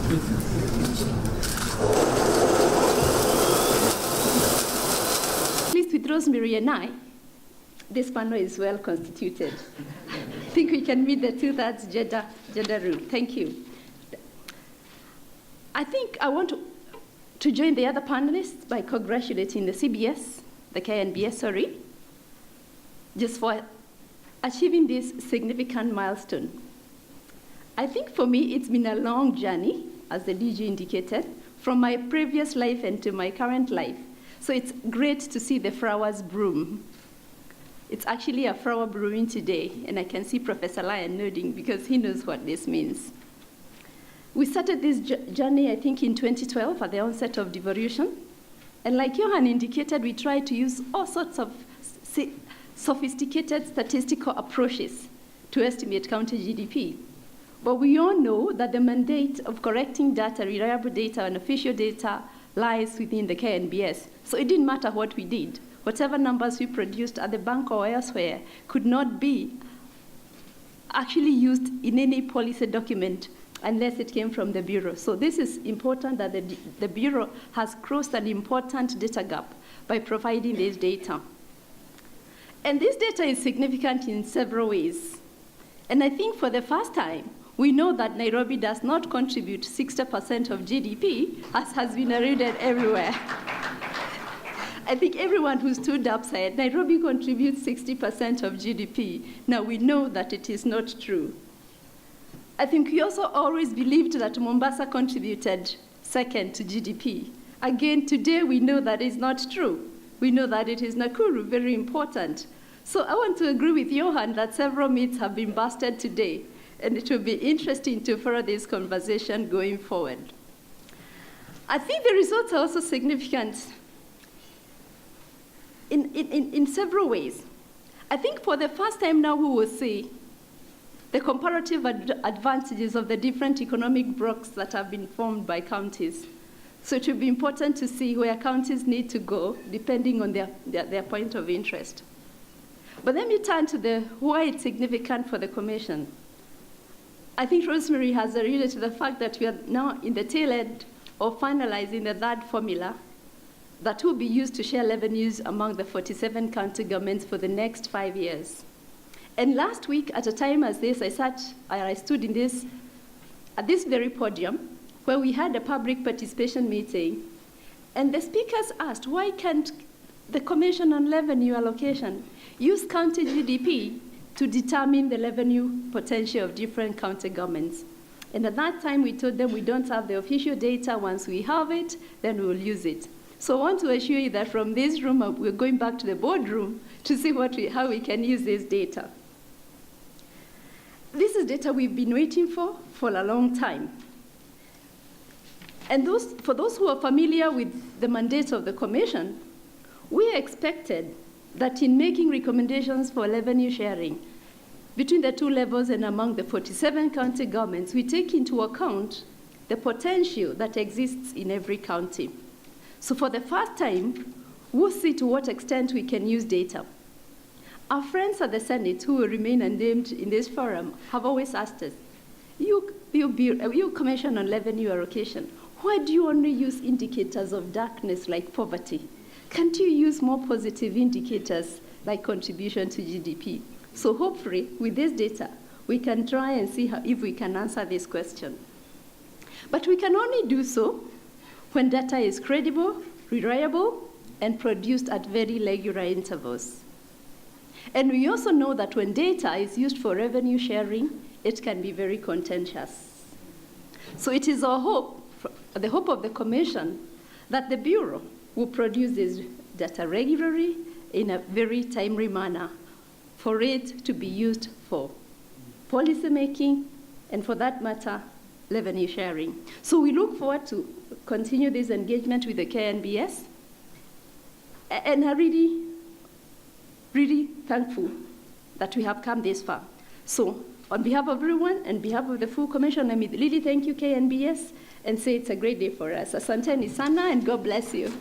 At least with Rosemary and I, this panel is well constituted. I think we can meet the 2/3 gender rule. Thank you. I think I want to join the other panelists by congratulating the CBS, the KNBS, just for achieving this significant milestone. I think for me, it's been a long journey, as the DG indicated, from my previous life into my current life. So it's great to see the flowers bloom. It's actually a flower blooming today, and I can see Professor Lyon nodding because he knows what this means. We started this journey, I think, in 2012 at the onset of devolution. And like Johan indicated, we tried to use all sorts of sophisticated statistical approaches to estimate county GDP. But we all know that the mandate of collecting data, reliable data, and official data lies within the KNBS. So it didn't matter what we did. Whatever numbers we produced at the bank or elsewhere could not be actually used in any policy document unless it came from the Bureau. So this is important that the Bureau has crossed an important data gap by providing this data. And this data is significant in several ways. And I think for the first time, we know that Nairobi does not contribute 60% of GDP, as has been alluded everywhere. I think everyone who stood up said Nairobi contributes 60% of GDP. Now we know that it is not true. I think we also always believed that Mombasa contributed second to GDP. Again, today we know that is not true. We know that it is Nakuru, very important. So I want to agree with Johan that several myths have been busted today, and it will be interesting to follow this conversation going forward. I think the results are also significant in several ways. I think for the first time now we will see the comparative advantages of the different economic blocks that have been formed by counties. So it will be important to see where counties need to go depending on their point of interest. But let me turn to why it's significant for the Commission. I think Rosemary has alluded to the fact that we are now in the tail end of finalizing the third formula that will be used to share revenues among the 47 county governments for the next 5 years. And last week, at a time as this, I stood at this very podium where we had a public participation meeting, and the speakers asked, why can't the Commission on Revenue Allocation use county GDP to determine the revenue potential of different county governments? And at that time, we told them we don't have the official data. Once we have it, then we'll use it. So I want to assure you that from this room, we're going back to the boardroom to see how we can use this data. This is data we've been waiting for a long time. And for those who are familiar with the mandate of the Commission, we expected that in making recommendations for revenue sharing between the two levels and among the 47 county governments, we take into account the potential that exists in every county. So for the first time, we'll see to what extent we can use data. Our friends at the Senate, who will remain unnamed in this forum, have always asked us, you Commission on Revenue Allocation, why do you only use indicators of darkness like poverty? Can't you use more positive indicators like contribution to GDP? So hopefully, with this data, we can try and see if we can answer this question. But we can only do so when data is credible, reliable, and produced at very regular intervals. And we also know that when data is used for revenue sharing, it can be very contentious. So it is our hope, the hope of the Commission, that the Bureau will produce this data regularly in a very timely manner for it to be used for policy making and, for that matter, revenue sharing. So we look forward to continue this engagement with the KNBS, and are really, really thankful that we have come this far. So on behalf of everyone and behalf of the full Commission, let me really thank you, KNBS, and say it's a great day for us. Asanteni sana, and God bless you.